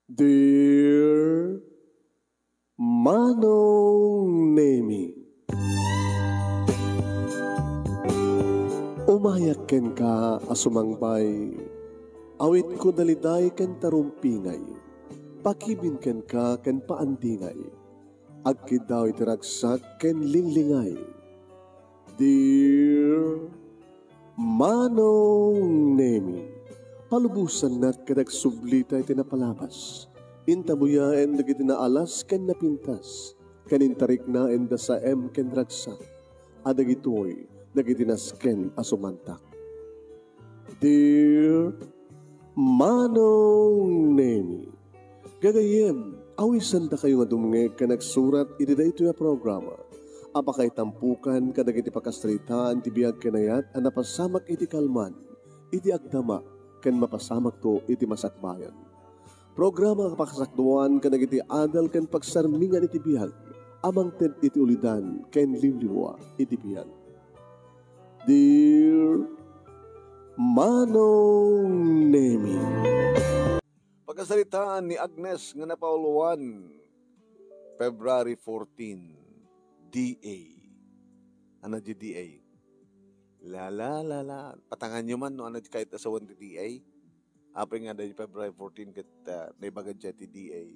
Dear Manong Nemi, umayak ken ka asumangpay, awit ko daliday ken tarumpingay, pakibin ken ka ken paandingay, agkid daw itiragsak ken linglingay. Dear Manong Nemi, palubusan na't kadag sublita iti napalabas. Intabuyaen dagiti naalas ken napintas. Kanintarik na enda sa ken ragsak. Adagitoy dagiti nasken asumantak. Dear Manong Nemi, gagayem, awisan da kayo nga dumnge ka nagsurat iti daytoy a programa. Apakay tampukan kadagiti pakastritaan ti biag kenayat a napasamak iti kalman, iti agdama, ken mapasamak to iti masakbayan. Programa kapakasakduan kadagiti adal ken pagsarmingan iti biag, amang ted iti ulidan ken limliwa iti biag. Dear Manong Nemi, Pagkasalitaan ni Agnes nga napauluan, February 14, DA. Ano di DA? La. Patangan nyo man, no, ano di kahit asawan di DA? Apay nga dahil February 14, kat naibagad siya ti DA.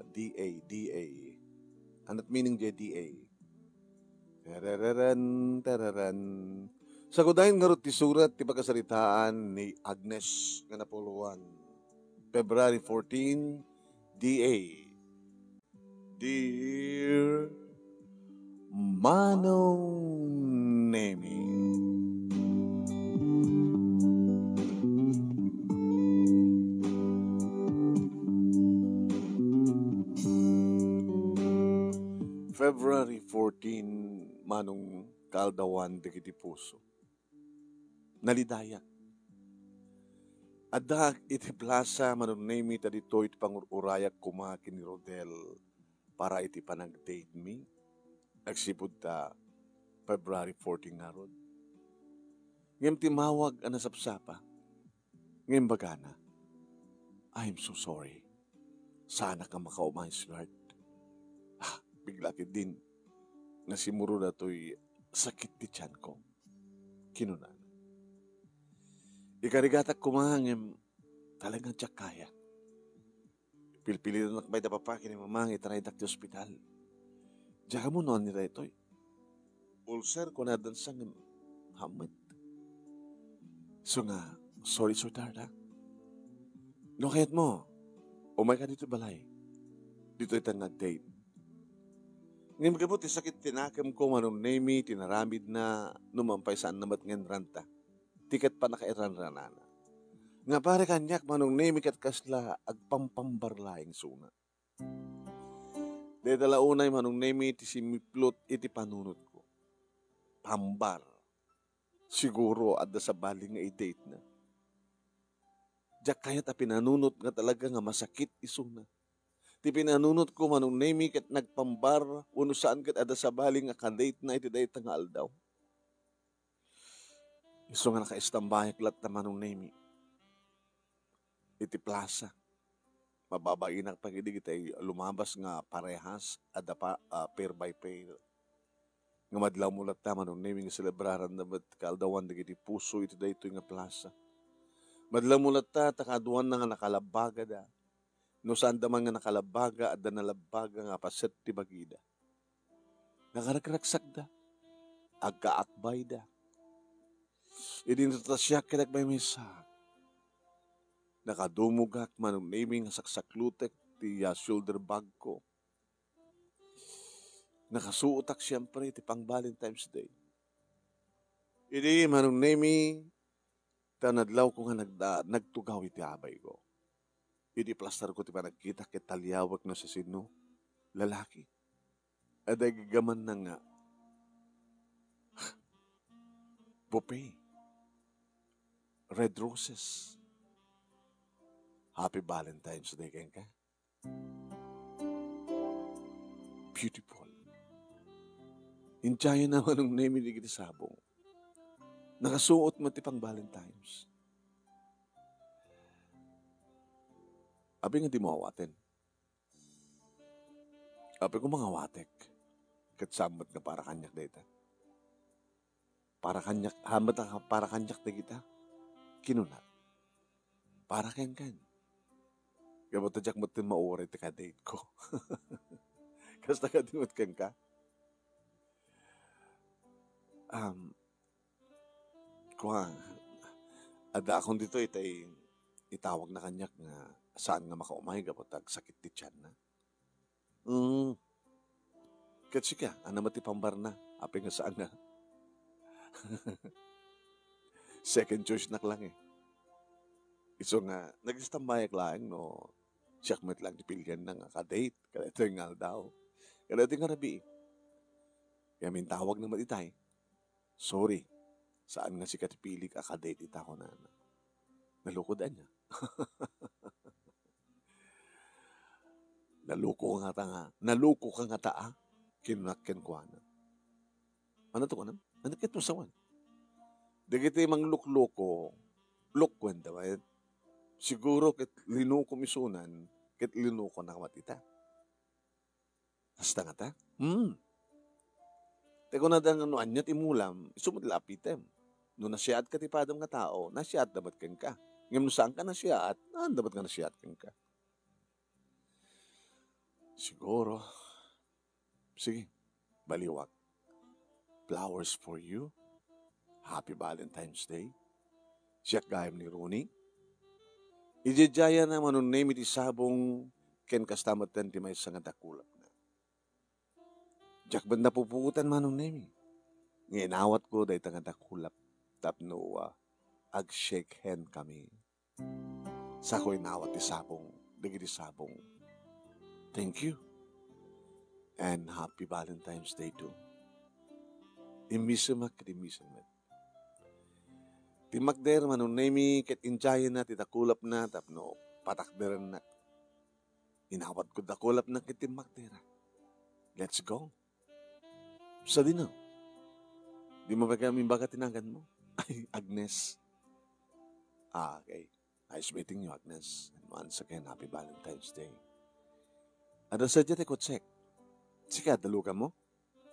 DA. Ano't meaning di DA? Tararan. Sagudahin nga ti surat ti pagkasalitaan ni Agnes nga napuluan, February 14, DA. Dear Manong Nemi, February 14, Manong Kaldawan dagiti puso. Nalidaya. Adak iti plaza Manong Nemi tadito iti pangururayak kumakin ni Rodel para iti panag-date me. Nagsipod ta February 14 nga rod. Ngayon timawag ang nasapsapa. Ngayon bagana, I'm so sorry. Sana ka makaumay, Lord. Bigla din nasimuro na to'y sakit ti tiyan ko. Kinunan. Ikarigatak kumangim talagang tiyak kaya. Pilpili na nakabay da papakin ni mamang itaray dak ti ospital. Diyan mo noon nila ito'y. Ulcer ko na dansang hamad. So nga, sorry sweetheart ha. No kayat mo, umay ka dito balay. Dito itang nag-date. Ngayon magabuti sakit tinakam ko Manong Nemi, tinaramid na numampay saan namat ngayon ranta. Tiket pa nakairan-ranana. Nga pare kanyak Manong Nemi kat kasla agpampambarlaing suna. Dedala unay Manong Nemi iti simiplot iti panunot ko. Pambar. Siguro adda sa baling nga i-date na. Diyak kaya't pinanunot nga talaga nga masakit isuna. Ti pinanunot ko Manong Nemi kat nagpambar uno saan kat adda sa baling nga ka-date na iti dayta nga aldaw. Iso nga nakaistambayak lat na Manong Nemi. Iti plaza. Mababainak pagidig iti lumabas nga parehas adda pa pair by pair. Nga madlaw mulat na Manong Nemi nga celebraran na ba't kaldawan dagiti puso iti dayto nga plaza. Madlaw mulat ta takaduan na nga nakalabaga da. No saan daman nga nakalabaga adda nalabaga nga paset ti bagida. Nakaragraksak da. Agkaakbay da. Idintasyak kinak may misak. Nakadumugak Manong Nemi nga saksaklutek ti shoulder bag ko. Nakasuutak siyempre ti pang Valentine's Day. Idi Manong Nemi tanadlaw ko nga nagtugaw iti abay ko. Idi plaster ko ti pa nagkita ket talyawak na sa sino lalaki. Aday gigaman na nga buffet. Red roses. Happy Valentine's Day ken ka. Beautiful. Inchayan naman ng Nemi di kiti sabong. Nakasuot mo ti pang Valentine's. Abi nga di mo awatin. Abi ko mga watek. Kat samot nga para kanyak data. Para kanyak, hamat ang para kanyak na kita. Kinunat. Para kan. Gabot na jak mo tin mauri ka date ko. Kas nakadimot ka. Kuha, ada akong dito itawag na kanyak nga saan nga makaumay gabot ag sakit ti tiyan na. Katsi ka, mati pambar na. Api nga saan nga. Second choice na lang eh. Iso nga, nag-istambayak lang no. Siyakmet lang dipilyan na nga ka-date. Kaya ito yung nga daw. Kaya ito yung nga rabi. Kaya may tawag na matitay. Sorry. Saan nga si katipili ka ka-date ita ko na. Nalukodan niya. Naluko ka nga Naluko ka nga taa. Kinunakyan ko na. Ano to ka na? Ano kit mo sawan? Dagiti mang lukloko. Lukwen daw. Siguro kit linuko misunan. Kit linuko na kamatita. Hasta nga ta? Teko na dang ano anyat imulam. Sumudlapitem. No nasiyat ka tipadam nga tao. Nasiyat dapat ken ka. Ngam saan ka nasiyat? Dapat nga nasiyat ken ka. Siguro. Sige. Baliwag. Flowers for you. Happy Valentine's Day. Siyak gayam ni Rooney. Ijejaya na manunay iti sabong ken kastamatan ti may nga dakulap na. Diyak ba napupugutan manunay mi? Nginawat ko dahi nga dakulap tapno ag-shake hand kami. Sa ko inawat ti sabong, dagiti sabong. Thank you. And happy Valentine's Day too. Imisamak ket imisamak. Ti magder manunay mi ket injayan na ti dakulap na tapno patakderan na. Inawat ko dakulap na ket ti magdera. Let's go. Sa dinaw. Di mo ba kami baga tinanggan mo? Ay, Agnes. Okay. Nice meeting you, Agnes. And once again, happy Valentine's Day. Ano sa dyan ko check? Sika, dalugan mo?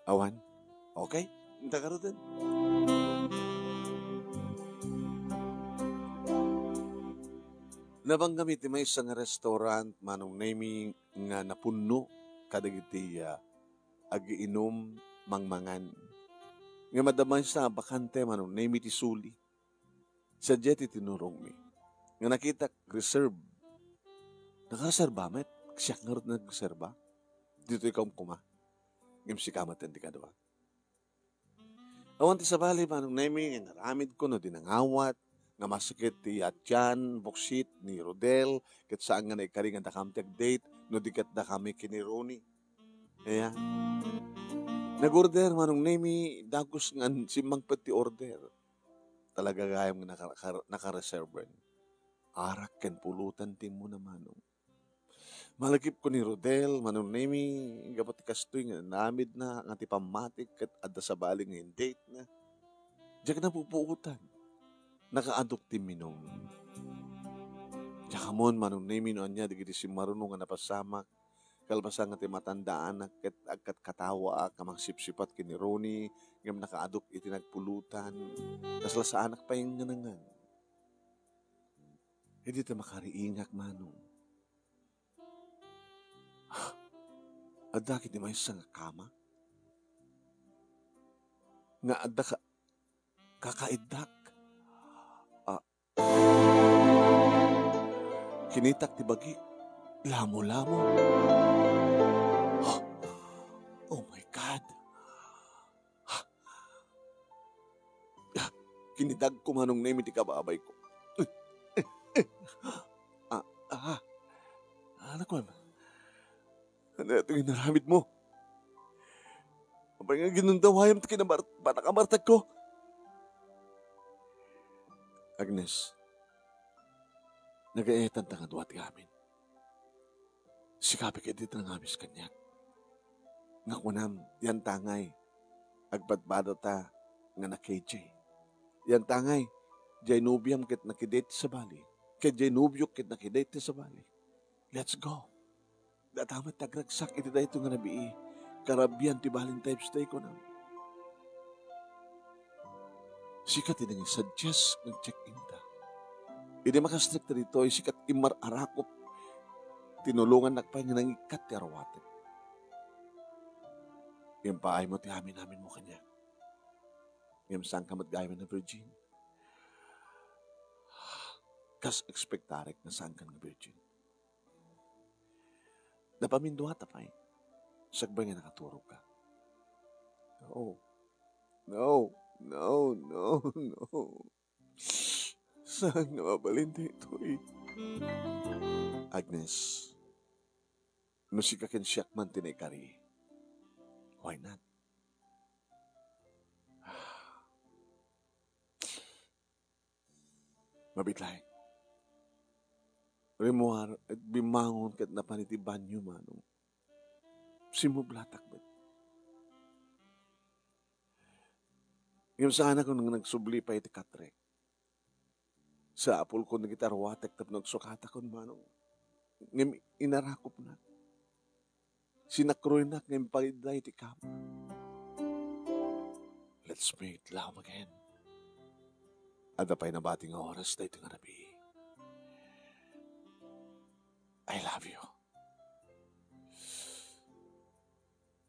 Awan? Okay? Hinta ka rin. Nabang gamit may isang restaurant manong naming nga napuno kadagiti agiinom mangmangan. Nga madamay sa bakante manong name iti suli. Sa jet itinurong mi. Nga nakita reserve. Nakareserba met. Siyak nga rin nag-reserba. Dito ikaw kuma. Ngam si kamatan di ka doon. Awan ti sa bali manong name nga naramid ko no dinangawat. Nga masakit ti Atyan, Boksit, ni Rodel. Kat saan nga naikari nga dakamtag date. No dikat da kami kinironi. Kaya. Nag-order manong name dagos nga simang pati order. Talaga gayam nga naka-reserve. Arak ken pulutan tim mo na manong. Malagip ko ni Rodel, manong name gapat kastoy nga namid na nga ti pamatik kat adda sa baling nga date na. Diyak na pupuutan. Nakaadok ti minom. Diyak mon manong name no niya digiti si marunong nga napasamak. Kalbasa nga ti matandaan ket agkat katawa kamang sipsipat kini Ronnie ngam nakaadok iti nagpulutan. Kasla sa anak pa yung ganangan. Hindi ta makariingak manong. Adda kiti may isang kama. Nga adda kakaidak. Kinitak ti bagi. Lamo-lamo. Oh my God. Kinidag ko manong name iti kababay ko. Anak ko naman. Ano ito yung naramid mo? Abay nga ginundawayam ito kinabatakambartag ko. Agnes, nag-aetan ta nga duwat amin. Sikapi ka dito ng amis kanyak. Nga kunam, yan tangay. Agbatbado ta nga na KJ. Yan tangay, jay nubiam kit nakidate sa bali. Kay jay nubyok kit nakidate sa bali. Let's go. Datamat tagragsak iti da ito nga nabii. Karabian ti Valentine's Day ko na. Sikat iti nga suggest ng check-in ta. Hindi makastrict na dito, sikat imararakop. Tinulungan nakpay nga nang ikat ti arawate. Yung paay mo ti amin mo kanya. Yung saan ka matgayman na virgin. Kas expectarek na saan ka nga virgin. Napaminduha tapay. Sagbay nga nakaturo ka. No. Saan nga mabalin dito eh? Agnes, musikakin siyak man tinay why not? Mabitlay. Rimuar at bimangon kat napanitiban nyo manong. Simublatak ba? Yung sana kung nagsubli pa iti katre. Sa apol ko nagitarwatek tap nagsukata kon manong. Ngem inarakop na. Sinakroy na ngem paliday iti kama. Let's make love again. Ada pa'y nabating oras na ito nga nabi. I love you.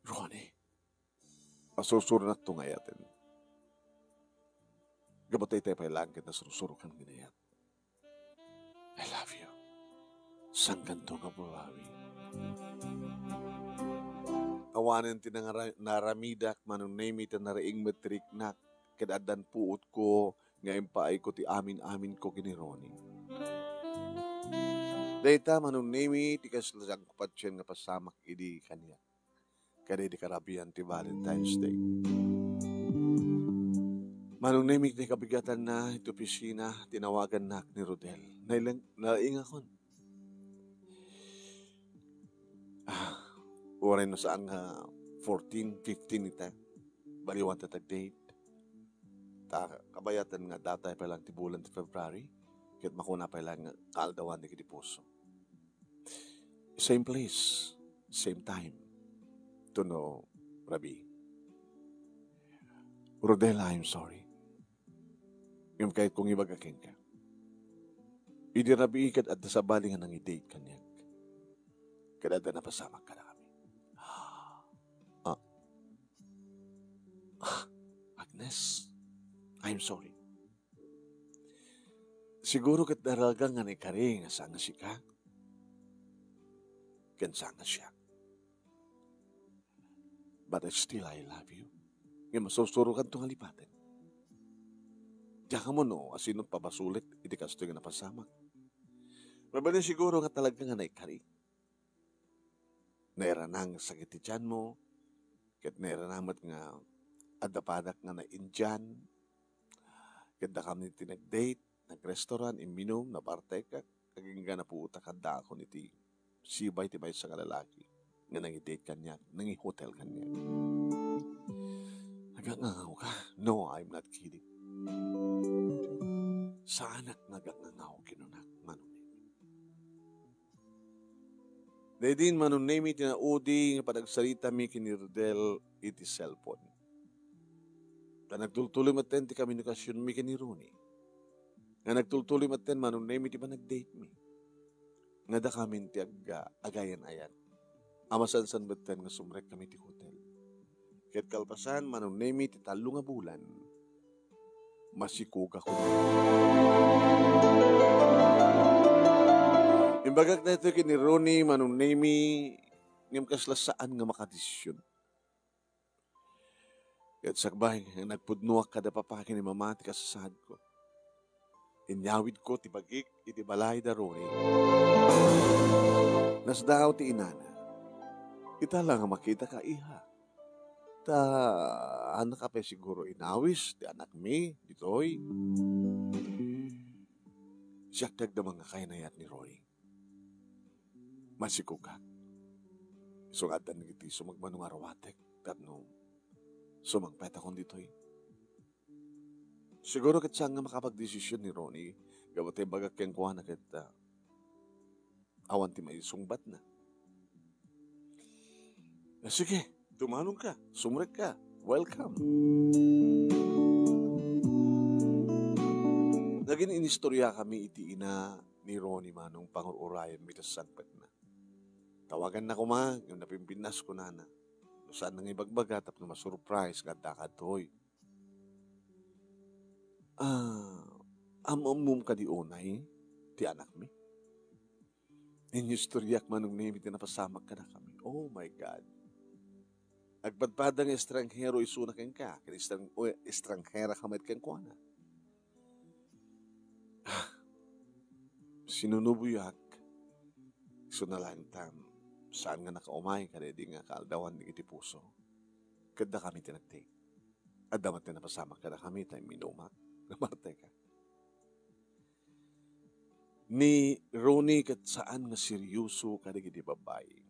Ronnie, masusuro na ito ngayatin. Gabatay tayo pa'y langit na surusurukan ginayat. I love you. Sanggan to nga babawi. Awanan tinangaramidak manunay ta naraing metrik nak kadadan puot ko ngayon paay ko ti amin ko kini Ronnie. Dayta manunay ti kaslasang kupatsyan nga pasamak idi kanya. Kada di karabian ti Valentine's Day. Manunay ti kabigatan na iti opisina tinawagan nak ni Rodel. Nalaing akon. Oray no saan nga 14, 15 ita. Baliwan tatag-date. Kabayatan nga datay pa lang ti bulan ti February. Kit makuna pa lang kaaldawan ni kiti puso. Same place, same time. To know, Rabi. Rodela, I'm sorry. Yung kahit kung ibagakin ka. Idi Rabi ikat at sa balingan ng i-date kanya. Kadada na pasamak ka na kami. Agnes, I'm sorry. Siguro kat daraga nga ni Kari nga sanga si ka. Kansanga siya. But still I love you. Nga masusurukan itong alipatin. Diyan mo no, asinong pabasulit, iti kasto yung napasamak. Mabalin siguro nga talaga nga na Kari. Nairanang sakit tiyan mo, kat nairanamat nga adapadak nga na Indian, kada kami tinag-date, nag-restaurant, iminom, nabartay ka, kaging nga na puuta kada ako niti sibay ti may sa kalalaki, nga nang-i-date kanya, nang-i-hotel kanya. Nagangangaw ka? No, I'm not kidding. Saanak nagangangaw kinunak, manunay. Dahil manunay mi tinaudi nga panagsalita mi kinirudel iti cellphone. Nagtultuloy maten ti komunikasyon mi kini Rooney. Nga nagtultuloy maten manunay mi ti ba nag-date mi. Nga da kami ti agayan-ayan. Amasan-san maten nga sumrek kami ti hotel. Ket kalpasan manunay mi ti 3 nga bulan. Masikuga ko. Imbagak na ito kini Rooney manunay mi ngem kaslasaan nga makadesisyon. At sakbay, nagpudnuak kada papakin ni mama ti kasasad ko. Inyawid ko ti bagik iti balay da Rooney. Nasdaaw ti inana. Kita lang makita ka iha. Ta anak ka pa siguro inawis ti anak mi ditoy. Siyak dagda mga kainayat ni Roy. Masikugak. Sungatan nagiti sumagmanong arawatek tapno sumagpet akong ditoy. Siguro kat siya nga makapag-desisyon ni Ronnie, gabatay bagak keng kuha na kita. Awan ti may sungbat na. Sige, dumanong ka, sumrek ka, welcome. Naging inistorya kami iti ina ni Ronnie manong pangururayan mitas sangpet na. Tawagan na ko ma, yung napimpinas ko na. Saan nang ibagbaga, tapos na masurprise, ganda toy. Amamum ka di unay, ti anak mi. Inistoryak manong nimi, tinapasamak ka na kami. Oh my God. Agpadpadang estranghero isunak ka, estranghera kamit kang kuana. Sinunubuyak, sunalantam, saan nga nakaumay ka, di nga kaaldawan di iti puso. Kada kami tinagtay. At damat na napasama ka na kami, tayo minumak, namartay ka. Ni Ronnie kat saan nga seryoso ka di babae.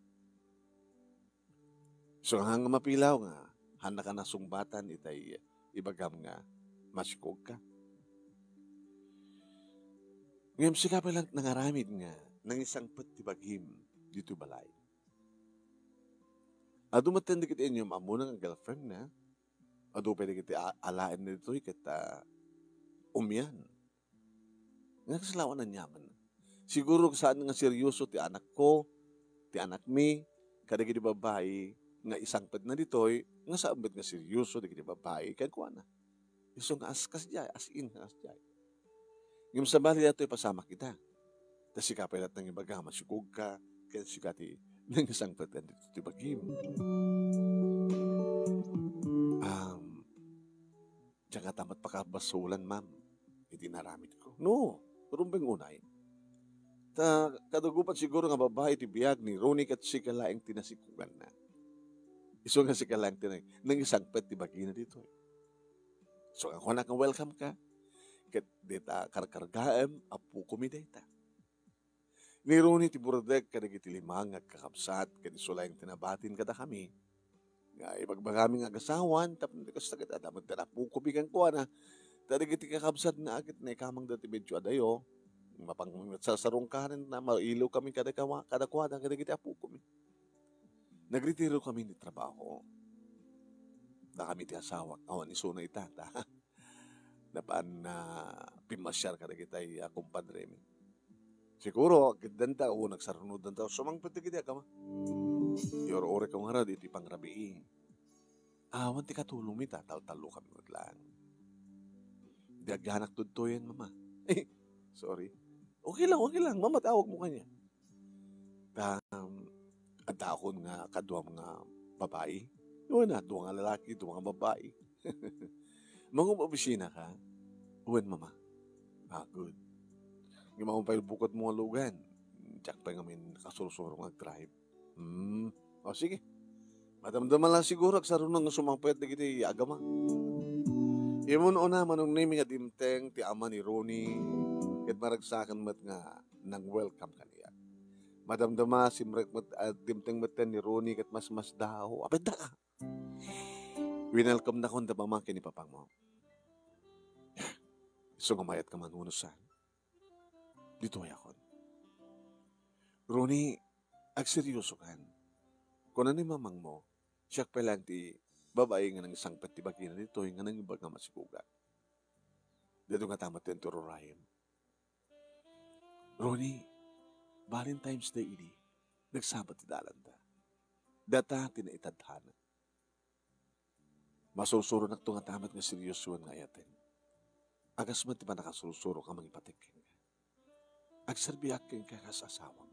So hanga mapilaw nga, handa ka na sungbatan, itay ibagam nga, masikog ka. Ngayon siya pa lang nangaramid nga, nang isang patibagim dito balay. Ado matindi kita inyong amuna ng girlfriend na, ado pwede kita alain na dito, kita umyan. Nga kasalawan na nyaman. Siguro saan nga seryoso ti anak ko, ti anak mi, kada giti babae, nga isang pad na ditoy, nga saan ba't nga seryoso, di giti babae, kaya kuha na. Iso nga as jay, as in, as jay. Yung sa bali ito, ipasama kita. Tapos sikapay natin ng ibaga, masikog ka, kaya sikati, ng isang pad na dito, ti bagim. Tsaka tamat pakabasulan, ma'am. Hindi naramit ko. No, rumbeng unay. Kadugupan siguro nga babae ti biyag ni Ronnie kat si kalaeng tinasikugan na. Iso nga si kalaeng nang isang pet ti bagi na dito. So ako na kang welcome ka. Kat dita karkargaam apu kumideta. Ni Ronnie ti buradek kadagiti limang kakapsat kat isulaeng tinabatin kada kami. Nga ibagbagami nga agasawan tapos nagkastagad adamad na apu kumigang kuha na. Kadagiti kakapsat na agit na ikamang dati medyo adayo. Mapang sasarong kanin na mailaw kami kada kwada kadagiti apu kami. Nagretiro kami ni trabaho. Na kami ti asawak. Awan iso na itata. Napaan na pimasyar kadagiti ay kumpadre mi. Siguro, gandanta o nagsarunod danta. Sumangpit na kita ka ma. Yor-ore ka nga iti pangrabii. Awan ti katulong mi talo kami maglaan. Di agyanak tudtoyan mama. Sorry. Okay lang. Mama, tawag mo kanya. At akon nga kaduam nga babae. Uwan na, duwa nga lalaki, duwa nga babae. Mga opisina ka, uwan mama. Good. Yung mga umpay bukod mo nga lugan. Tsak pa nga min kasursurong mag-drive. Sige. Madamdaman lang siguro, aksarunong nga sumangpayat na kita agama. Imun o naman ang naming at imteng ti ama ni Ronnie. Kat maragsakan mat nga nang welcome kaniya. Madamdama simrek mat at dimteng maten ni Ronnie kat mas daw. Apet da ka. Winelcome na kon da pamangkin ni papang mo. So ngamayat ka manunusan. Dito ay akon. Ronnie, agseryoso kan. Kung ano mamang mo, siyak pa lang ti babae nga nang isang patibagi na dito nga nang ibag nga masikuga. Dito nga tamat yung tururayan. Ronnie, Valentine's Day ini, nagsabat ti dalanda. Data tinaitadhana. Masusuro na ito nga tamat nga seryosuan nga ayatin. Agas man ti ba nakasusuro ka mang ipatikin nga. Agserbiyak king ka kasasawang.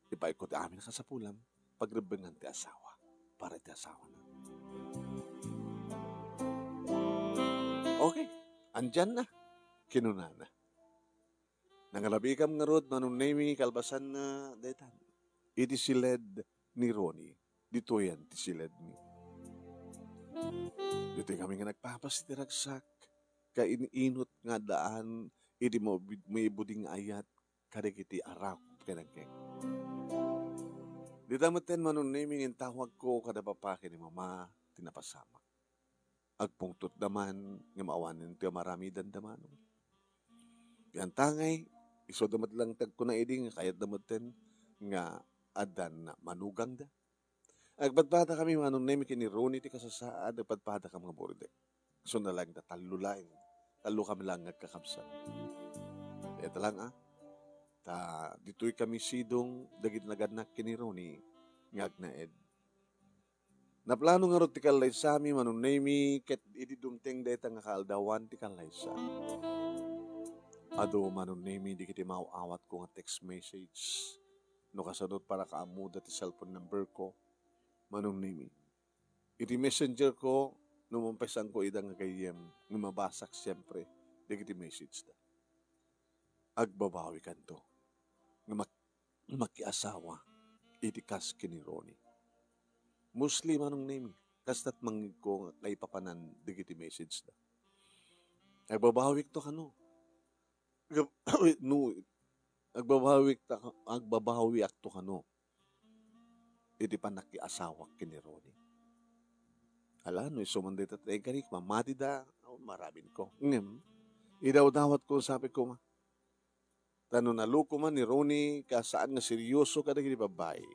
Ipaikot amin kasapulam, pagrebengan ti asawa, para ti asawa na. Okay, andyan na, kinuna na. Nangalabikam nga rod, manunay kalbasan na detan. Iti siled ni Ronnie. Dito yan, ti siled ni. Dito kami nga nagpapastiraksak. Kainot nga daan. Iti mo may buding ayat. Karikiti arak kanagkeng. Dito maten manunay ngin tawag ko kada papake ni mama. Tinapasama. Agpungtot daman. Nga maawanin ti marami dandaman. Yan tangay. Iso damat lang tag ko na iding, kayat damaten nga adan na manugang da. Agpadpada kami manong nemi kini Ronnie ti kasasaad, agpadpada ka mga burde. So na lang da talo lain. Talo kami lang nagkakabsat. Ito lang dito'y kami sidong dagit naganak kini Ronnie ngag na ed. Naplano nga ro ti kalay sa amin manong nemi ket idi dumteng deta nga kaaldawan ti kalay sa. Ado manon nemi di kiti mauawat ko nga text message. No kasadot para kaamuda ti cellphone number ko. Manon nemi. Iti messenger ko, numampesan ko idang nga kayem, nga mabasak siyempre, di kiti message da. Agbabawi kanto. Nga makiasawa, iti kas kini Ronnie. Muslim manong nemi. Kastat mangig ko nga kay papanan di kiti message da. Agbabawi to kano. No, agbabawi akto kano. Iti pa nakiasawak kini Ronnie. Ala, no, isumandita tayo ganik, mamati da, marabin ko. Idaw-dawat ko, sabi ko, tano naluko man ni Ronnie, kasaan nga seryoso ka na gini babae.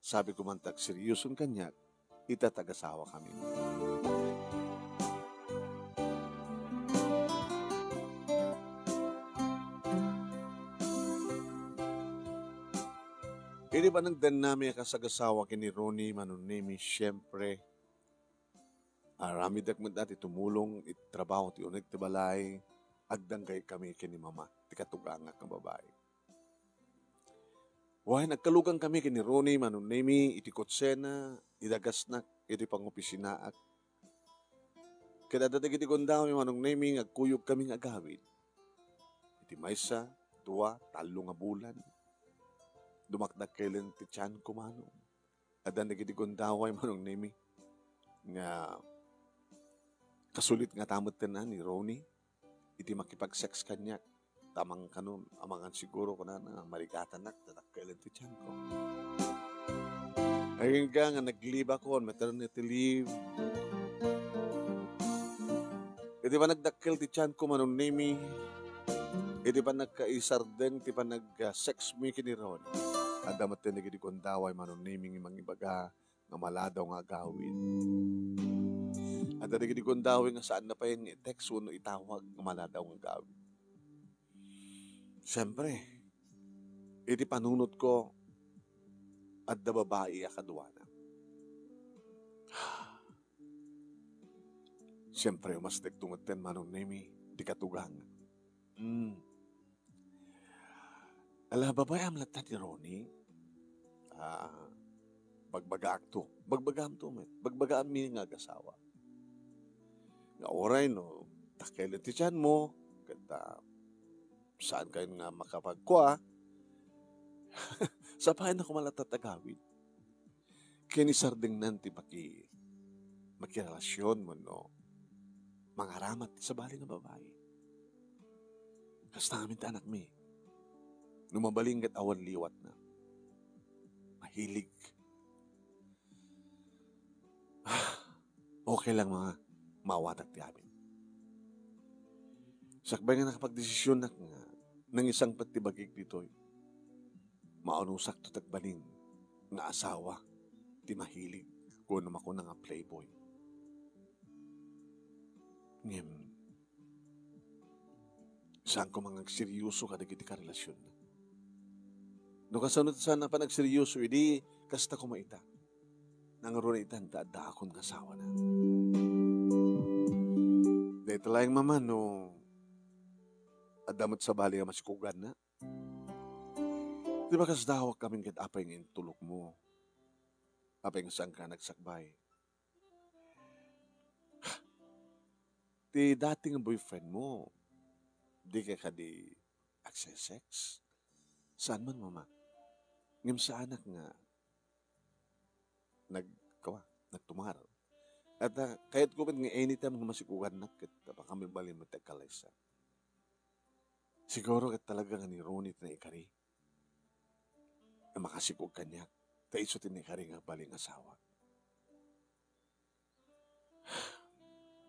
Sabi ko man, tag seryoson kanya, itatagasawa kami. Hindi ba nang danami kasagasawa kini Ronnie manunimi, siyempre, rami dakmat dati tumulong, itrabaho ti unig ti balay, agdanggay kami kini mama, ti katugangak ng babae. Why, nagkalugang kami kini Ronnie manunimi, iti kotsena, idagasnak, iti pangopisinaak. Kadadadag iti gondaw, manunimi, agkuyog kaming agawid. Iti maysa, 2, 3 nga bulan. Dumakdak kailan ti tiyan ko manong. Adan nagitigon daway manong nemi. Nga kasulit nga tamot na ni Ronnie. Iti makipag-sex kanyak. Tamang kanon. Amangan siguro ko na marikatanak. Tadak kailan ti tiyan ko. Ayun ka nga nagliba ko on maternity leave. Iti pa nagdakkel ti tiyan ko manong nemi. Iti pa nagkaisardeng. Iti pa nag-sex mo kini Ronnie. At damat din nagidi kong daway manuniming imang ibaga nga maladaw nga gawin. At nagidi kong daway nga saan na pa yung text no itawag nga maladaw nga gawin. Siyempre, iti panunot ko at da babae akadwana. Siyempre, mas nagtungod manunimi di katugang. Ala, babae amlat ni Ronnie, bagbagaam to. Bagbagaam mi nga agasawa. Nga oray, no, takailan ti tiyan mo, kata, saan kayo nga makapagkwa, sa pahay na kumalatatagawin. Kinisarding nanti makirelasyon mo, no, mangaramat sa bali nga babae. Kasta namin ta anak mi. Numabaling kat awan liwat na. Mahilig. Okay lang mga mawatak ti amin. Sakbay nga nakapagdesisyon na nga ng isang patibagig dito'y maunusak to tagbalin nga asawa ti mahilig ko naman ako nga playboy. Saan ko mga seryoso kadagiti ka relasyon na. No kasunod sana pa nagseryoso, hindi kasta ko maita. Nangaro na itan, da akong kasawa na. Dahil talayang mama, no, adamot sa bali nga masikugan na. Di ba kasdawak kaming kat apay ng tulog mo? Apay ng saan ka nagsakbay? Di dating boyfriend mo, di ka di access sex? Saan man, mama? Ngam sa anak nga, nagtumaraw. At kahit ko nga anytime nga masikugan na, baka kami bali mo tagkalaysa. Siguro kat talaga nga ni Ronnie na ikari, na makasikog kanya, taisutin ni ikari nga baling asawa.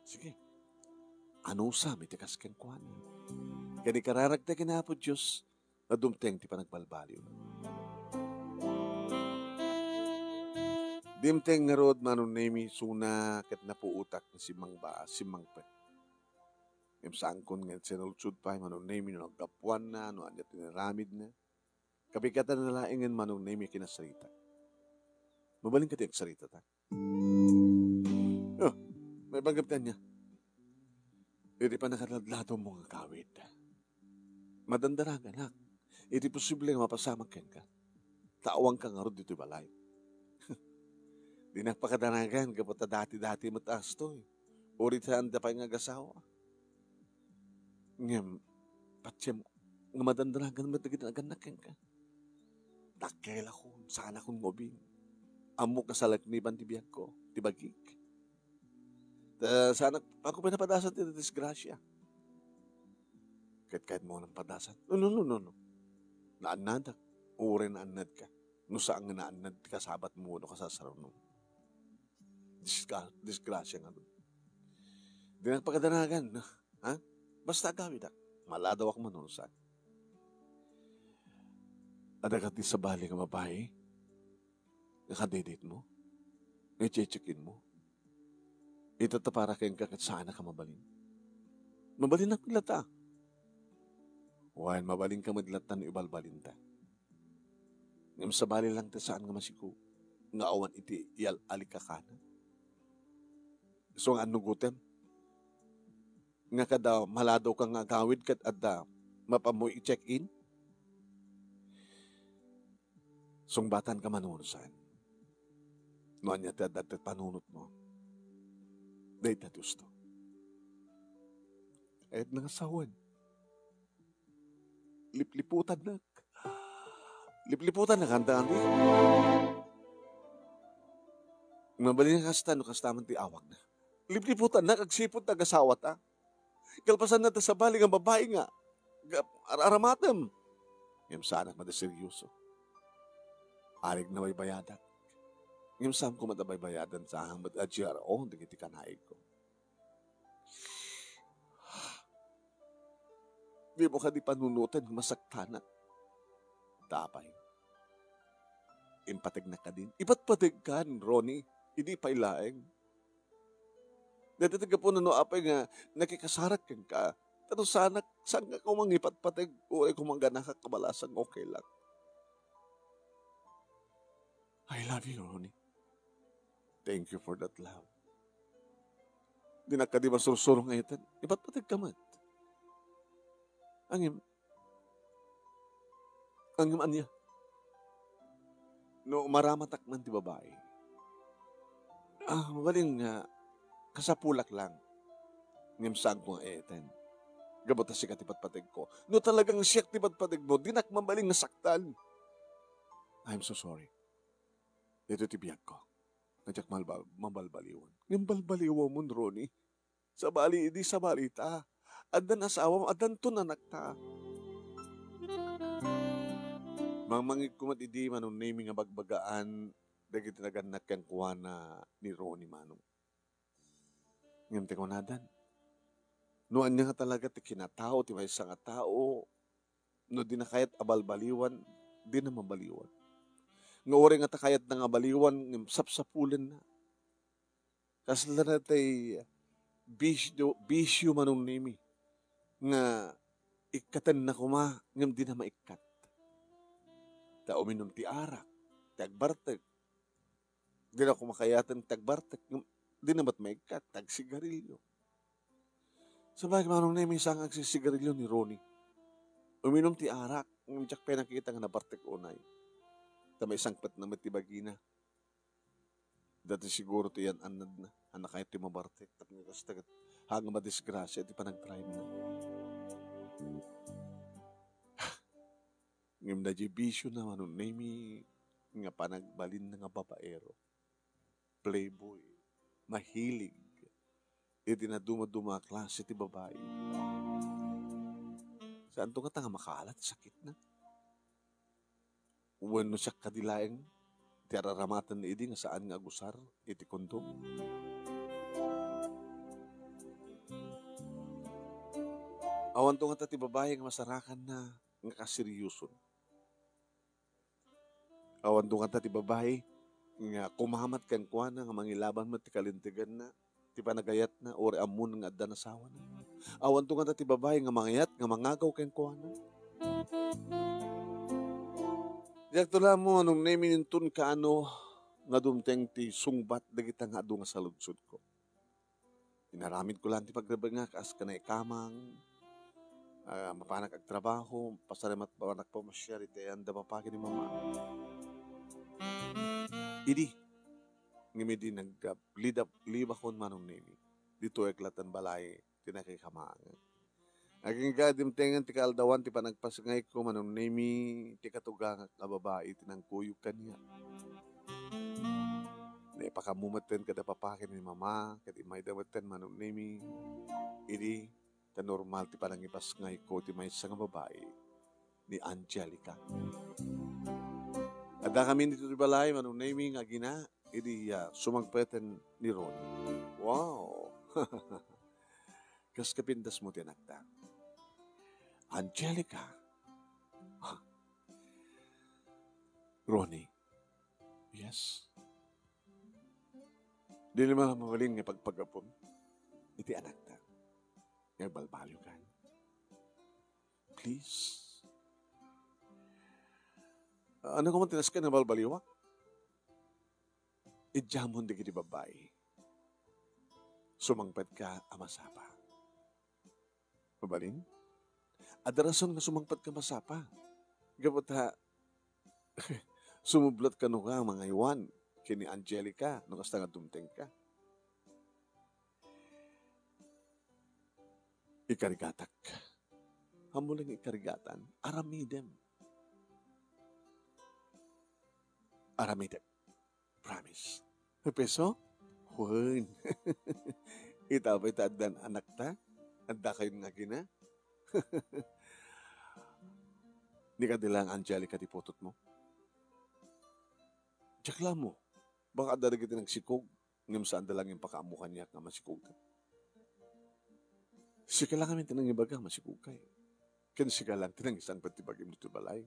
Sige, ano sa may tikas ken kuhan? Kani kararagta kinapo Diyos, na dumteng ti panagbalbaliw. Dimteng nga rod manunemi suna ket napuutak ni si Mangpet. Ngem sangkon nga sinulsud pa manunemi no naggapuan na no anya tiniramid na. Kapikatan na laing manunemi kinasarita. Mabaling ka tiyag sarita ta. Oh, may bagaptan niya. Hindi pa nakaladlado mo nga kawid. Madandaragan ha. Hindi posible nga mapasamag ka. Taawang ka nga rod dito balay. Di nagpakadanagan kapag dati-dati mataas to. Urit saan da pa yung agasawa. Ngem, patsem, nga madandaragan mo tagit na ganakin ka. Dakkel ako, sana kong ngobing. Amo ka sa lagniban ti biyag ko, ti bagik. Sana, ako pinapadasan ti disgrasya. Kahit mo ng padasan. No. Naanadak. Uri naanad ka. No saan nga naanad ka sabat mo no kasasaraw no. Disgrasya nga doon. Di nagpakadanagan. Ha? Basta agawid ak. Maladaw ako manunusan. Adagat di sa bali nga babae. Nakadedate mo. I-check-in mo. Itatapara kayong kakit sana ka mabalin. Mabalin na pilata. While mabalin ka madlatan ibalbalin ta. Ngam sa bali lang ta saan nga masiku. Nga awan iti iyal alikakana. So nga anugutem, nga kada maladaw kang agawid kat adda mapamoy i-check-in, sungbatan ka manunusan. Noan niya tadat panunot mo. Dahil tatusto. Kahit nangasawan. Lipliputan na. Lipliputan na kandaan di. Mabalin nga kasta, no kastaman ti awak na. Lipliputan na, kagsipot na gasawat ha. Kalpasan na ta sa bali ng babae nga. Aramatem. Ngam sana madaseryoso. Arig na may bayadak. Ngam sam ko matabay bayadan sa ahang madadyar o hindi kiti kanaig ko. Di mo ka di panunutan masaktanak. Tapay. Impatig na ka din. Ipatpatig ka, Ronnie. Hindi pa ilaeng. Natitiga po na no apay nga nakikasarak kang ka. Pero sana, saan ka kumangipatpatig o ay kumangga nakakabalasang okay lang. I love you, Ronnie. Thank you for that love. Di na ka di masursurong ngayon. Ipatpatig ka man. Angim anya. No maramatak man ti babae. Mabaling nga, kasapulak lang. Ngam saan ko nga eten. Gabot na siya katipatpatig ko. No talagang siya tipatpatig mo, di nakmabaling nasaktan. I'm so sorry. Dito tibiyag ko. Nadyak mabalbaliwan. Ngam balbaliwan mo, Ronnie. Sa bali, di sa balita. Adan asawa mo, adan to nanak ta. Mangmangit kumat idi manong naming nga bagbagaan dagiti naganak kang kuwana ni Ronnie Manong. Ngam ti kunadan. No anya nga talaga ti kinatao, ti may nga tao, no di na kayat abalbaliwan, di na mabaliwan. Nga ori nga ta kayat na nga baliwan, ngam sapsapulan na. Kasla na tay bisyo manong nami. Nga ikatan na kuma, ngam di na maikat. Ta uminom ti arak, ti agbartag. Di na kumakayatan ti agbartag, di na ba't maikat, tagsigarilyo. Sabay manong na may isang agsisigarilyo ni Ronnie. Uminom ti arak, ng tsak pinakita nga nabartag unay. Ta may isang pat na matibagina. Dati siguro ti yan anad na, anak kayo ti mabartag. Tapos tagat, hanggang madisgrasya, di pa nag-drive na. Ngam na jibisyo na manong nami nga panagbalin na nga babaero. Playboy. Mahilig. Iti na dumaduma klase ti babae. Saan to nga makalat? Sakit na. Uwan no siya kadilaeng ti araramatan ni idi nga saan nga agusar iti kondom. Awan to nga ti babae nga masarakan na nga kaseryoson. Awan doon ka ti babae, nga kumamat kan kuha na, nga mangilaban mo ti kalintigan na, ti panagayat na, or amun nga adda nasawa na. Awan doon ka ti babae, nga mangayat, nga mangagaw kan kuha na. Diyak tula mo, anong naminintun ka nga dumteng ti sungbat, dagita nga ado nga sa lugsod ko. Inaramid ko lang ti pagrabangak, as ka na ikamang, mapanak ag trabaho, pasarimat panak pa masyari, ti anda mapaki ni mama. Idi, ngimidi naglibakon manong nini. Dito eklatan balay, tinakikamaan. Aging gadimtengan ti kaaldawan, ti panagpasangay ko manong nini, ti katugang na babae, tinangkuyog kanya. Naipakamumaten kada papakin ni mama, kada may damaten manong nini. Idi, ta normal ti panangipasangay ko, ti may isang babae, ni Angelica. Ada kami dito di balay, manong naming nga gina, idi sumagpeten ni Ronnie. Wow! Kas kapindas mo tinakta. Angelica. Ronnie. Yes. Di naman mabalin nga pagpagapon. Iti anak ta. Nga balbalyo ka. Please. Ano ko man tinas ka na balbaliwak? Idjamon di kiti babae. Sumangpet ka amasapa. Mabalin? Adarason nga sumangpet ka masapa. Gabot ha, sumublot ka nung mga iwan kini Angelica nung hasta nga dumteng ka. Ikarigatak. Hamuling ikarigatan. Aramidem. Aramidem. Promise. Peso? Huwag. Itapay taadan anak ta? Anda kayo nga gina? Di ka dilang Angelica di putot mo? Tiyakla mo. Baka daragiti nagsikog. Ngam saan dalang yung pakaamukan niya nga masikog ka. Sika lang kami tinangibagang masikog ka eh. Ken sika lang tinangisang patibagim dito balay.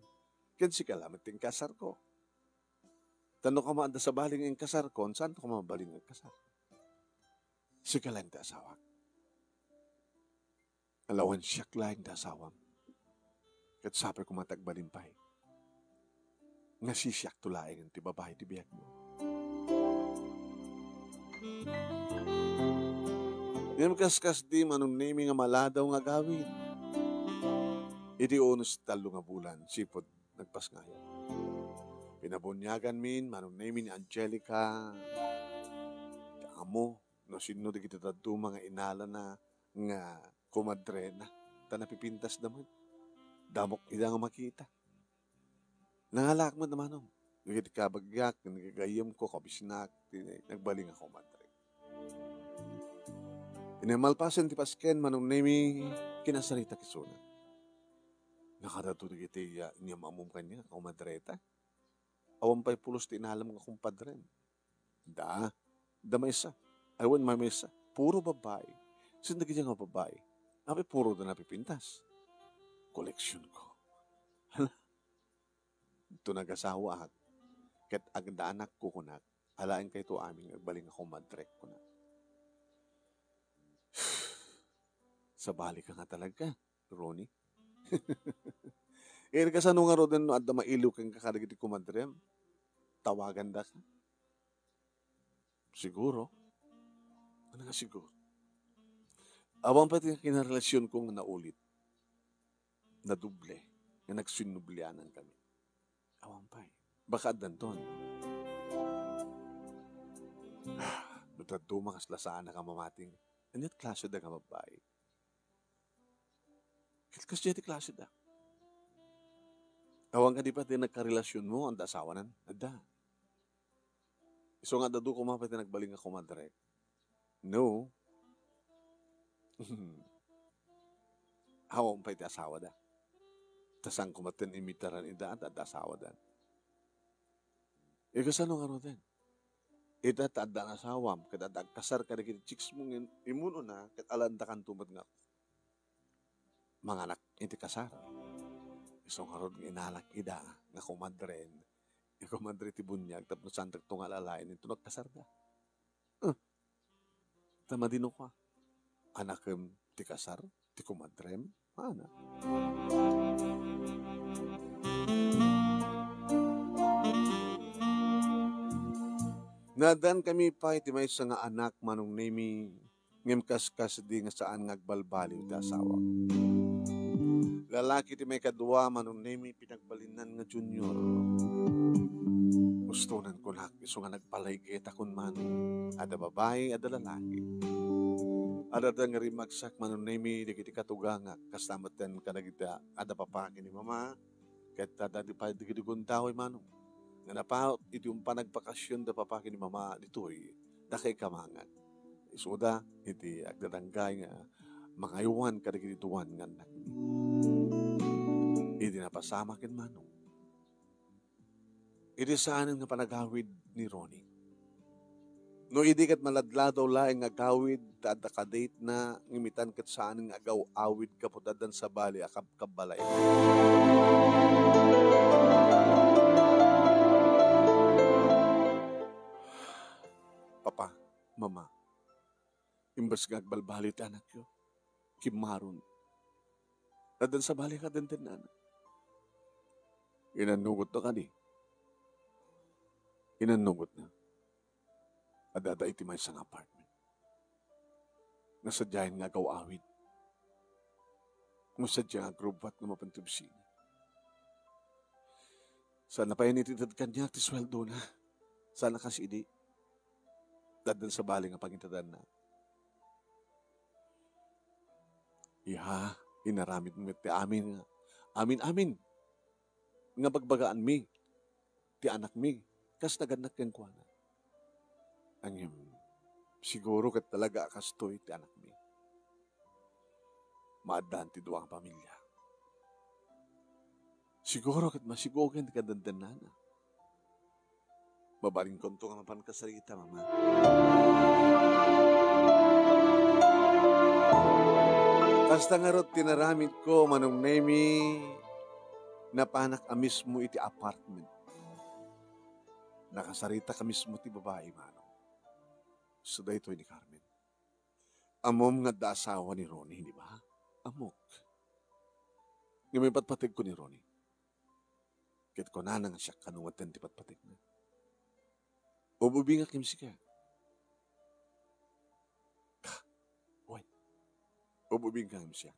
Ken sika lang kasar ko. Tanong ka maanda sa baling ang kasar ko, saan ko mabaling ang kasar? Sika lang da asawak. Alawan siyak lang da asawam. Kat sabi ko matagbalimpay. Nga sisiyak tulaing ang tibabahay di biyag mo. Ngayon kaskas di manong nami nga maladaw nga gawin. Iti onos talo nga bulan, sipod nagpas ngayon. Pinabunyagan min, manong nami ni Angelica. Amo, no sino di kita tatu mga inala na nga kumadre na. Ta napipintas naman. Damok ida nga makita. Nangalak mo naman nung. Nagit kabagyak, nagagayam ko, kabisnak, nagbaling ako madre. Inamalpasan ti pasken manong nami kinasarita kisuna. Nakadato na kiti niya maamum kanya, kumadreta. Awan pa'y pulos ti inalam nga kumpadren. Da may isa. Awan may isa. Puro babae. Sindagi niya nga babae. Api puro na napipintas. Koleksyon ko. Ito nag-asawa at ket agda anak ko kunak. Alain kay ito aming nagbaling ako madrek kunak. Sa balik ka nga talaga, Ronnie. Iri ka sa nung araw din no at mailiw kang kakaragiti kumadrem. Tawagan da ka. Siguro. Ano nga siguro? Awang pati kinarelasyon kong naulit. Na duble. Na nagsinublianan kami. Awang pa eh. Baka danton. Nutad dumakas lasaan na kamamating. Anyat klase da ka babae. Kasi di klase da. Awang ka di pa din nagkarelasyon mo, ang asawanan, ada. So nga dadu ko mapati nagbaling ako madre. No. Awang pa iti asawa da. Tasang kumatin imitaran ida at asawa da. Kasano nga ro din? Ita taada ang asawam, kada kasar ka na kiti chicks mong imuno na, kat alanda kan tumad nga. Mga anak, hindi kasar. Isang harod ng inalak ida, nga kumadren, kumadre ti bunyag, tapos santag tungal alain, ito nagkasarda. Tama din ako, anakem ti kasar, ti kumadrem, ana. Nadan kami pa iti may nga anak manong nemi ngem kaskas di nga saan ngagbalbaliw ti asawa. Lalaki ti may kadua manong nemi pinagbalinan nga junior. Gustonan ko na iso nga nagpalaygit akon man. Ada babae, ada lalaki. Ada nga rimagsak manong nemi di kiti katuganga kastamatan kadagita ada papaki ni mama ket ada di pa di guntaw manong. Nga napaot iti yung panagpakasyon da papaki ni mama ditoy da kay kamangan. Isuda iti agdadanggay nga mangayuan kadagituan nga anak ni. Iti napasama ken manong. Iti saan nga panagawid ni Ronnie. No idi kat maladladaw laeng nga gawid tada kadate na ngimitan ket saan nga agaw awid kapudadan sa bali akab kabalay. Papa, mama, imbas gagbalbali ti anak yo, kimaron. Dadan sa bali ka din na. Inanugot na ka di. Inanugot na. Adada iti may isang apartment. Nasadyahin nga gaw-awid. Nasadya nga grubat nga mapantubsina. Sana pa yan ititad kanya ti sweldo na. Sana kasi idi. Dadan sa bali nga pangitadan na. Iha, inaramid mo ti amin nga. Amin. Nga bagbagaan mi. Ti anak mi. Kas naganak kang kuwana. Ang siguro kat talaga kastoy ti anak mi. Maadaan ti duwang pamilya. Siguro kat masigugan ti kadandanan na. Babaring konto nga mapan kasarita, mama. Kasta nga rot tinaramid ko manong nemi napanak a mismo iti apartment. Nakasarita ka mismo ti babae, manong. So da ito ni Carmen. Amom nga da asawa ni Ronnie, di ba? Amok. Nga may patpatig ko ni Ronnie. Kit ko na nga siya kanungatan ti patpatig na. Ububing akim siya. Uy. Ububing akim siya.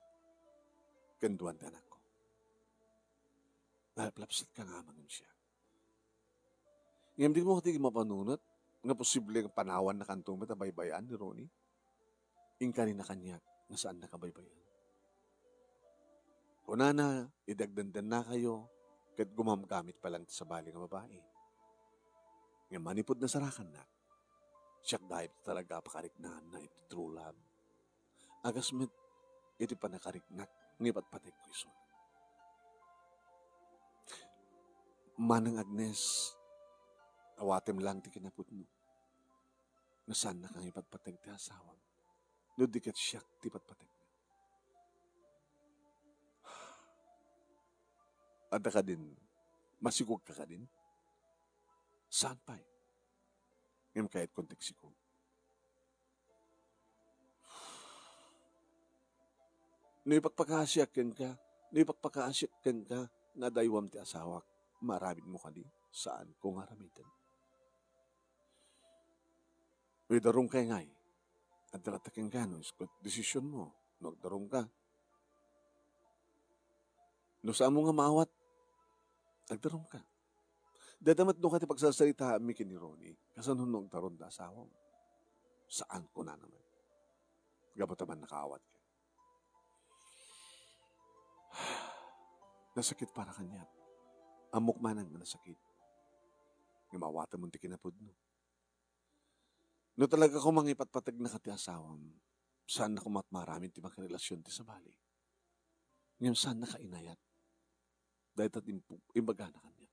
Kanduan ta anak ko. Nalaplapsat ka nga mangim siya. Ngayon di mo katigil mapanunot nga posible nga panawan na kantong matabaybayan ni Ronnie. Ingka rin na kanya nga saan nakabaybayan. Kuna na, idagdandan na kayo kahit gumamgamit pa lang sa bali nga babae. Nga manipod na sarakan na, siyak dahil talaga pakariknahan na iti true love. Agas met, iti pa nakariknak, ngipat patek ko iso. Manang Agnes, awatem lang ti kinaput mo. Nasaan na kang ipatpatek ti asawang, no dikat siyak ti patpatek na. Ada ka din, masigog ka din. Saan pa eh? Ngayon kahit konteksi ko. No ipagpakasyakin ka, nga daywam ti asawak, maramid mo ka di, saan kung haramitan. No idarong ka ngay, at daratakin ka, no iskot desisyon mo, no agdarong ka. No saan mo nga maawat, agdarong ka. Dadamat doon ka pagsasalita mi kini Ronnie. Kasanunong taron da asawa mo. Saan ko na naman? Gabataman nakaawat ka. Nasakit para kanya. Amok manang nasakit. Ngimawata mo ti kinapod no. No talaga ko mangipatpatag na kati asawam. Saan na kumatmaraming ti makarelasyon ti sa bali. Ngayon saan nakainayat. Dahil tat imbaga na kanya.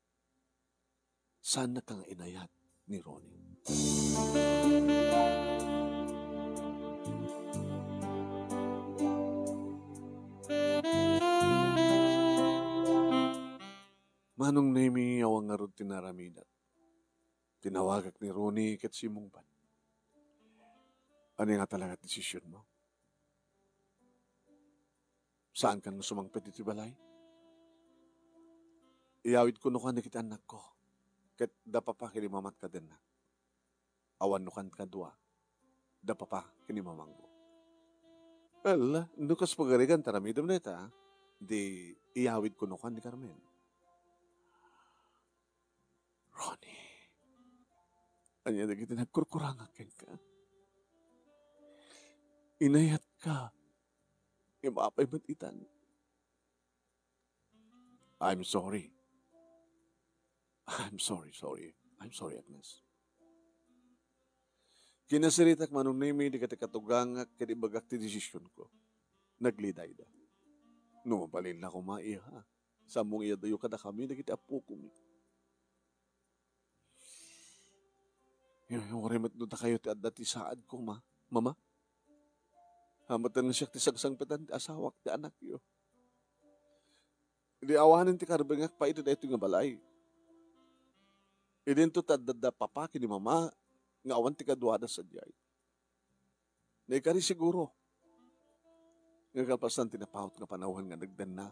Saan na kang inayat ni Ronnie? Manong nemi awang nga ron tinaramidat. Tinawagak ni Ronnie ket simong ban. Ano nga talaga desisyon mo? Saan ka sumangpit iti balay? Iyawid ko no kan kita anak ko. Ket dapa pa kini mamat ka din na. Awan no kan kadwa. Dapa pa kini mamang mo. Well, nukas pagarigan taramidam na ita. Di iyawid ko no kan ni Carmen. Ronnie. Anya na kita nagkurkurangakin ka. Inayat ka. Imapay batitan. I'm sorry. I'm sorry, Agnes. Kinasiritak manong nimi di katikatugangak kadibagak ti desisyon ko. Nagliday da. Numabalin na ko maiha. Sa mong iyadayo kada kami nagiti apo ko mi. Yung remet doon kayo ti adda ti saad ko mama. Hamatan na siya ti sagsangpitan ti asawak ti anak yo. Di awanan ti karbengak pa ito dahito nga balay. Idin to tadada papa kini mama nga awan ti kadwada sa diyay. Naikari siguro. Nga kalpasan tinapahot nga panahon nga nagdan na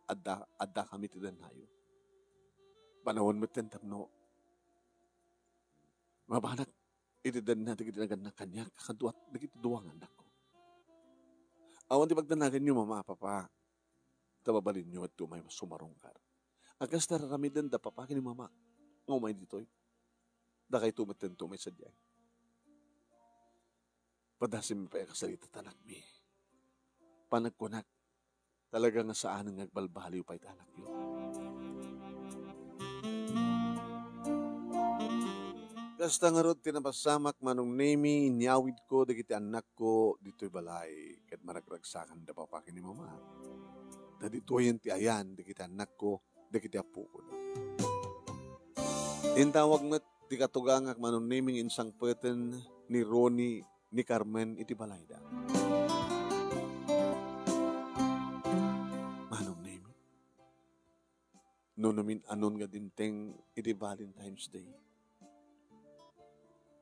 adda kami ti danayo. Panahon mo tentamno. Mabanak itidan na ti gitinagan na kanya kakaduat nagiti duwang anak ko. Awan ti pagdanagan nyo mama papa. Tababalin nyo at tumay sumarungkar. Agas tararamidan da papa kini mama. Ngumay ditoy. Da kay tumatan tumay sa diyay. Padasin mi pa kasalita tanak mi. Panagkunak. Talaga nga saan ang nagbalbaliw pa itanak yun. Kasta nga rod tinapasamak manong nemi, inyawid ko, dagiti anak ko, dito'y balay, kat maragragsakan da papa kini mama. Da dito'y ti ayan, dagiti anak ko, dagiti apo ko. Intawag na ti katugangak manong nemi insang peten ni Ronnie, ni Carmen, iti balay da. Manong nemi. No namin anon nga dinteng iti Valentine's Day.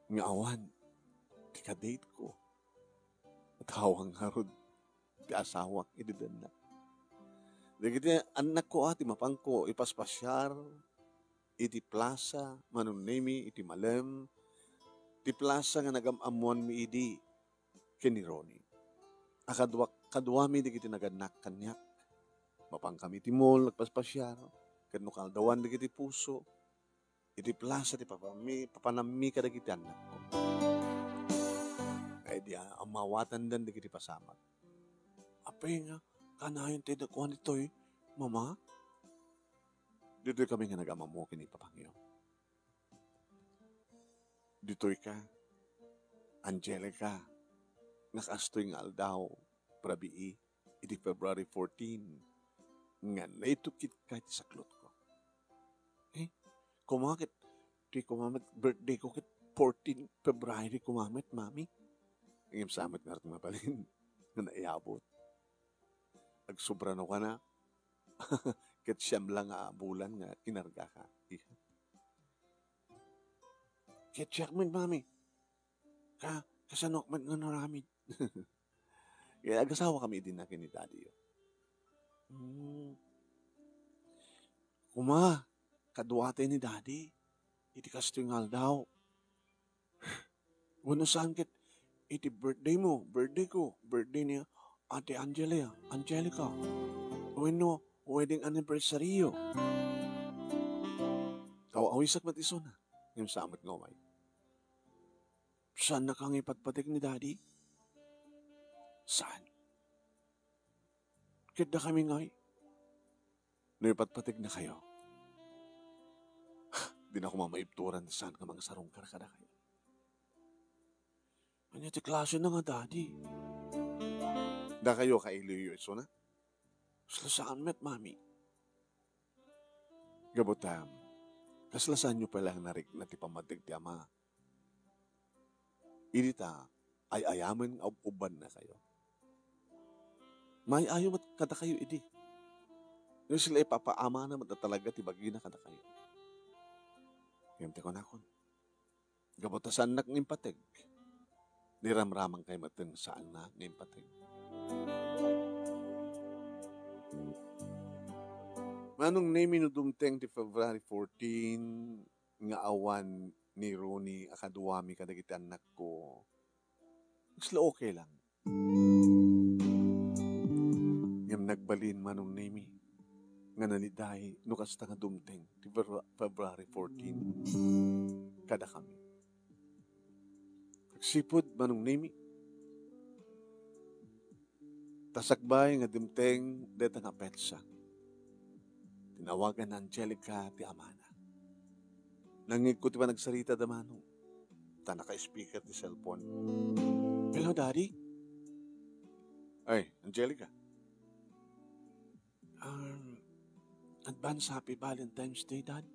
Nga awan, ti kadate ko. At hawang harod, ti asawak, ididan na. Dagiti anak ko ati mapangko, ipaspasyar, iti plaza, manunemi, iti malem, ti plaza nga nagamamuan mi idi, kini Ronnie. Kadwa mi digiti naganak kanyak, mapang kami ti mall, nagpaspasyar, kadno kaldawan digiti puso, iti plaza ti papanami kadagiti anak ko. Ay di amawatan dan digiti pasamat. Apay nga, kanayon tayo nakuha nito'y, mama? Dito'y kami nga nagamamu kini papangyo. Dito'y ka, Angelica, nakastoy nga aldaw, prabii, iti February 14, nga naitukit ka iti saklot ko. Kumakit, di kumamit, birthday ko kit 14 February kumamit, mami. Ngayon samit nga rin mabalin, na naiyabot. Agsobra no ka na, kit siyam lang bulan nga kinarga ka. Kit siyak man, mami. Kasanok man nga naramid. Kaya agasawa kami din na kini daddy yun. Kaduwate ni daddy. Iti kastingal daw. Wano saan kit, iti birthday mo, birthday ko, birthday niya, Ate Angelica. Wano, wedding anniversary yo. Awisak matiso na. Yung samot ngaway. Saan na kang ipatpatik ni daddy? Saan? Kit na kami ngay. No ipatpatik na kayo. Di na ako mamaipturan saan ka mga sarungkar ka na kayo. Kanya ti klase na nga, daddy. Da kayo kailiyo iso na? Kaslasaan met, mami. Gabutam, kaslasaan nyo palang narik na ti pamatig ti ama. Inita, ay ayaman uban na kayo. May ayaw mat kada kayo idi. Yung sila ipapaama naman na talaga tibagi na kada kayo. Yung ko na kon. Gabutasan nak ng patig. Niramramang kayo mateng saan na ng patig. Manong name no dumteng ti February 14 nga awan ni Ronnie akaduwami kadagiti anak ko. Sila okay lang. Ngam nagbalin manong name nga naniday no kasta nga dumteng ti February 14 kada kami. Sipod manong name tasakbay nga dumteng deta nga petsa. Tinawagan na Angelica ti Amana. Nangig ko ti ba nagsarita damano. Ta naka-speaker ti cellphone. Hello, Daddy? Ay, Angelica. Advance Happy Valentine's Day, Dad.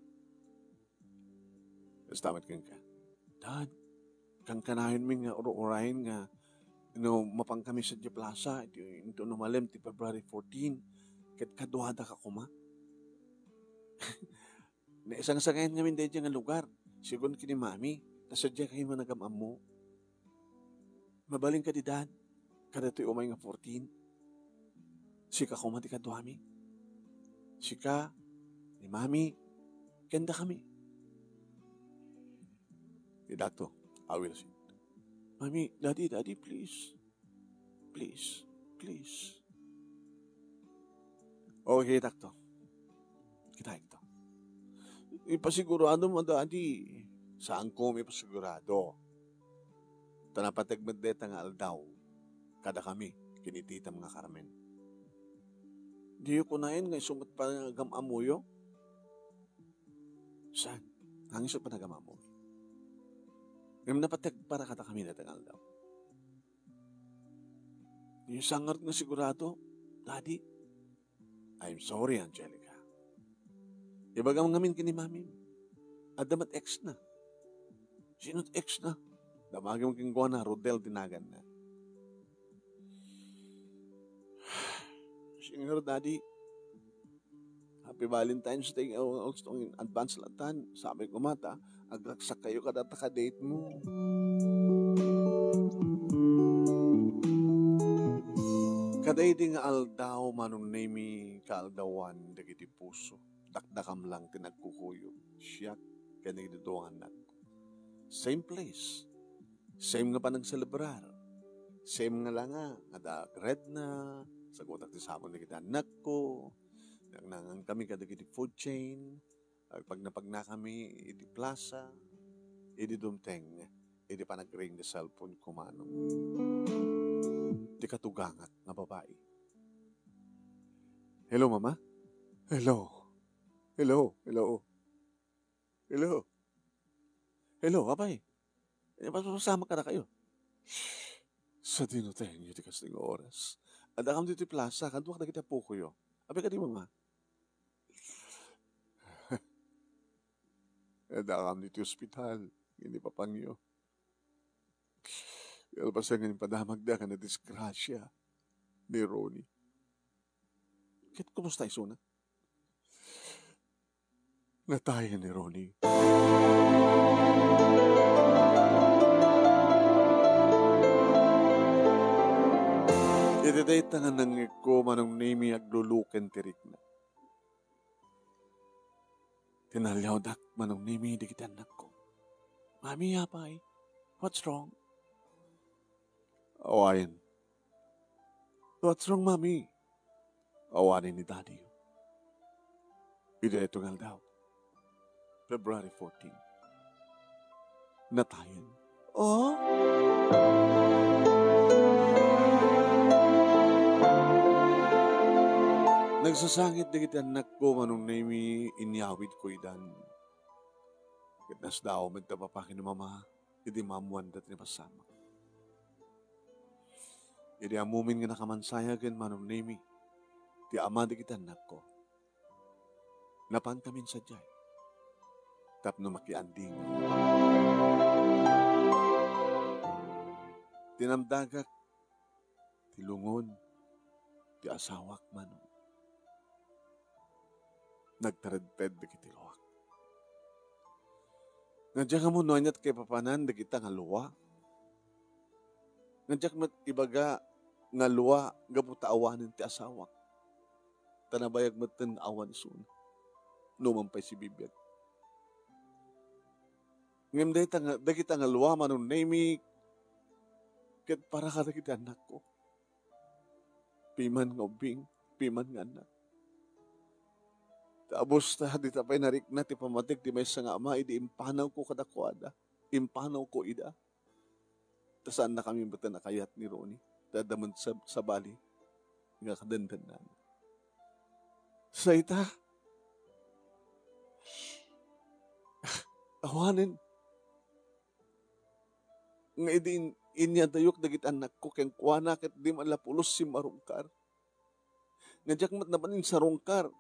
Tamat kang ka. Dad, kang kanahin mi nga uro-urahin nga mapang kami sa Plaza. Ito numalim ti February 14. Kat kaduhada ka kuma. Naisang-sangayin ngamin dahil nga lugar. Sigon kini mami, nasadya kayo managam mo. Mabaling ka di dad, kada to'y umay nga 14. Sika kumati ka duhami. Sika, ni mami, ganda kami. Di dato, I will sit. Mami, daddy, please. Please. Okay, dakto. Kita ito. Ipasigurado mo, Daddy. Saan ko may pasigurado? Tanapatagmadeta nga aldaw. Kada kami, kinitita mga karamen. Di ko na yun, ngay sumat pa nagamamuyo. Saan? Hangis pa nagamamuyo. Ngayon napatag para kata kami na tangal daw. Yung sangar na sigurado, Daddy. I'm sorry, Angelica. Ibagang ngamin kini mami. Adamat ex na. Sinot ex na. Damagi mong kingguan na, Rodel tinagan na. Senior Daddy, Happy Valentine's Day. Also, in advance latan. Sabi ko mata, agraksak kayo kada taka-date mo. Kaday di nga aldaw manong name kaaldawan dagiti puso. Dakdakam lang tinagkukuyo. Siya kanigduduangan na. Same place. Same nga pa nagselebrar. Same nga lang nga. Ada red na. Sagutak ti sabon na kita anak ko. Nagnangang kami kadagiti food chain. Pag napagna kami, iti plaza. Iti dumteng. Iti pa nag-ring the cellphone ko manong. Iti katugangat nga babae. Hello, Mama? Hello, abay. Pasama ka na kayo. Sa dinuteng iti kasting oras. Ada kam dito plaza, kanduak na kita po kuyo. Abay ka di Mama. Ada kam dito ospital, hindi pa pangyo. Yalpasan nga padamag da ka na disgrasya ni Ronnie. Kit kumusta isuna? Natayan ni Ronnie. Itiday tangan ng ko manong nimi agluluken tirik na. Tinalyaw dak manong nimi di kita anak ko. Mami, yapay, what's wrong? Awayan. What's wrong, Mami? Awanin ni Daddy. Itiday tungal daw. February 14. Natayan. Oh? Nagsasangit na kita anak ko manong nami inyawid ko idan. Kitnas daw magtapapakin ni Mama, hindi mamuan dat ni pasama. Hindi amumin nga nakamansayagan manong nami, di ama di kita anak ko. Napan kamin sa jay. Tapno makianding. Tinamdagak, tilungon, ti asawak manong. nagtaredted dagiti luwa. Nga mo no anyat kay papanan dagita nga luwa. Nga mat ibaga nga luwa gabuta awanin ti asawa. Tanabayag maten awan suna. Numampay si bibiyag. Ngem dagita nga luwa manon nemi ket para ka dagiti anak ko. Piman nga ubing, piman nga anak. Tapos di tapay narik na ti pamatik ti may nga ama, idi impanaw ko kadakwada. Impanaw ko ida. Tasaan na kami bata nakayat ni Ronnie. Dadaman sa bali. Nga kadandan na. Sa ita. Awanin. Nga idi inya dayok dagit anak ko ken kuana ket di malapulos si marungkar. Nga jak mat naman sa rungkar.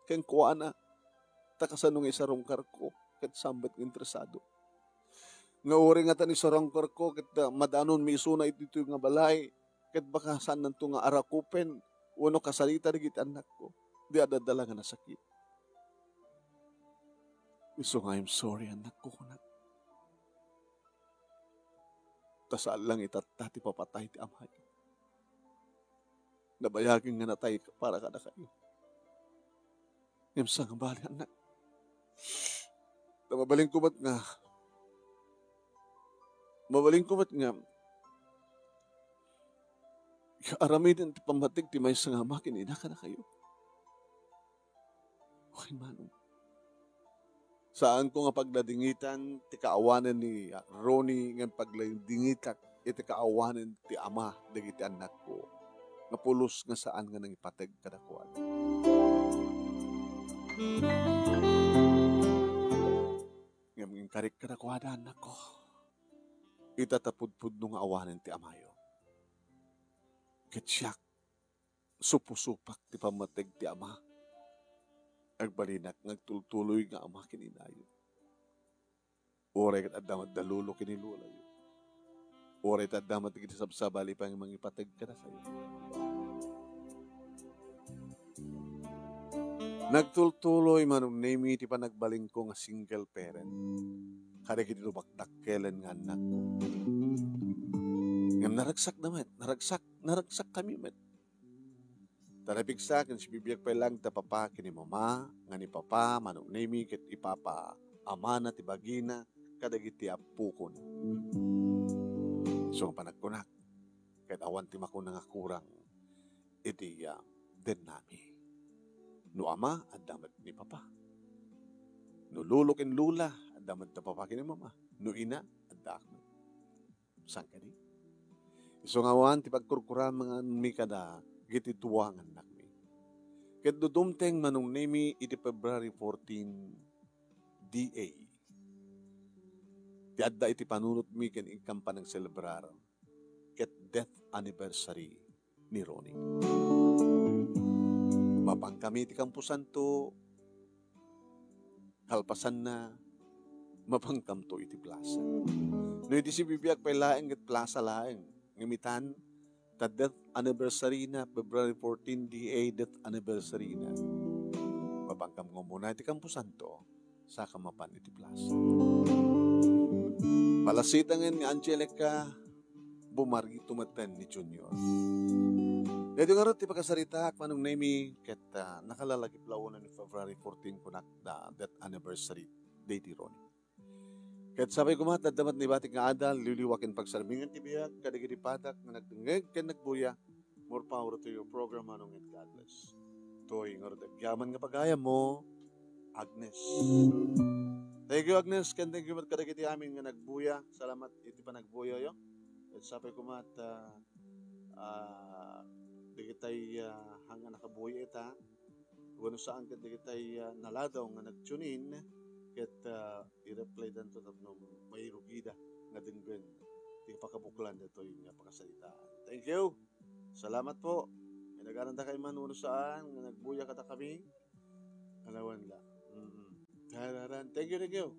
Ken kuana takasanong isa rungkar ko ket sambat interesado. Nga uri nga tani sa rungkar ko ket madanon mi isuna ito nga balay ket baka saan nanto nga arakupen uno kasalita dagit anak ko. Di adadala nga nasakit. So nga I'm sorry anak ko kunak. Tasal lang itatati papatay ti amay. Nabayagin nga natay para kada kayo. Imsa nga bali anak. Mabaling kumat nga. Aramidin ti pamatig ti may nga makin ina ka na kayo. Okay manong. Saan ko nga pagladingitan ti kaawanan ni Ronnie nga pagladingitak iti kaawanan ti ama dagiti anak ko. Nga pulos nga saan nga nang ipatag kadakuan. Ngayon karik kadakuan anak ko. Itatapudpud nung awanan ti amayo. Ketsyak supusupak ti pamatag ti ama. Agbalinak nagtultuloy nga ama kininayo. Oray kat adamat dalulo kinilulayo. Oray kat adamat kitisabsabali pang mangipatag ka na kayo. Nagtultuloy manong name iti pa nagbaling ko nga single parent. Kada kinilubaktakkelan nga anak ko. Ngam naragsak naman. Naragsak kami met. Tarapig sa akin, si bibiyag pa lang ta papa kini mama, nga ni papa, manong nemi, ket ipapa, ama na, tibagina, kadagiti apu ko na. So, panagkunak, ket awan ti makuna nga kurang, iti den nami. No ama, adamat ni papa. No lulo ken lula, adamat ta papa kini mama. No ina, adak mo. San ka di? So, nga awan, ti pagkurkuran mga mi kada, giti tuwangan na mi. Ket dudumteng manong nemi iti February 14 DA. Ti adda iti panunot mi ken ikam panang celebrar ket death anniversary ni Ronnie. Mapang kami iti kampusan to kalpasan na mapangkam to iti plaza. No iti si bibiyag pa laeng ket plaza laeng ngimitan ta death anniversary na, February 14, DA death anniversary na. Mabangkam nga muna iti kampusan to, sa kamapan iti plaza. Palasitangan ni Angelica, bumargi tumatan ni Junior. Dito nga rin, ti pagkasarita, manong nemi, ket nakalalagip launa ni February 14, kunak da death anniversary, day di Ronnie. Ket sabay kumatad damat ni batik nga adal, liliwakin pagsarmingan ti biyag, kadagiti patak, nga nagdengeg, ken nagbuya, more power to your program, anong it God bless. Toy, nga rin, yaman nga pagaya mo, Agnes. Thank you, Agnes, ken thank you mat kadagiti amin nga nagbuya, salamat, iti pa nagbuya yo. Ket sabay kumat, digitay hanga nakabuya ita, kung saan ket digitay naladaw nga nagtunin, ket i-reply dan to tapno may rugida nga dinggen ti pakabuklan dito yung pakasalitaan. Thank you. Salamat po. May nag-aranda kay man uno saan nga nagbuya kata kami. Alawan la. Thank you.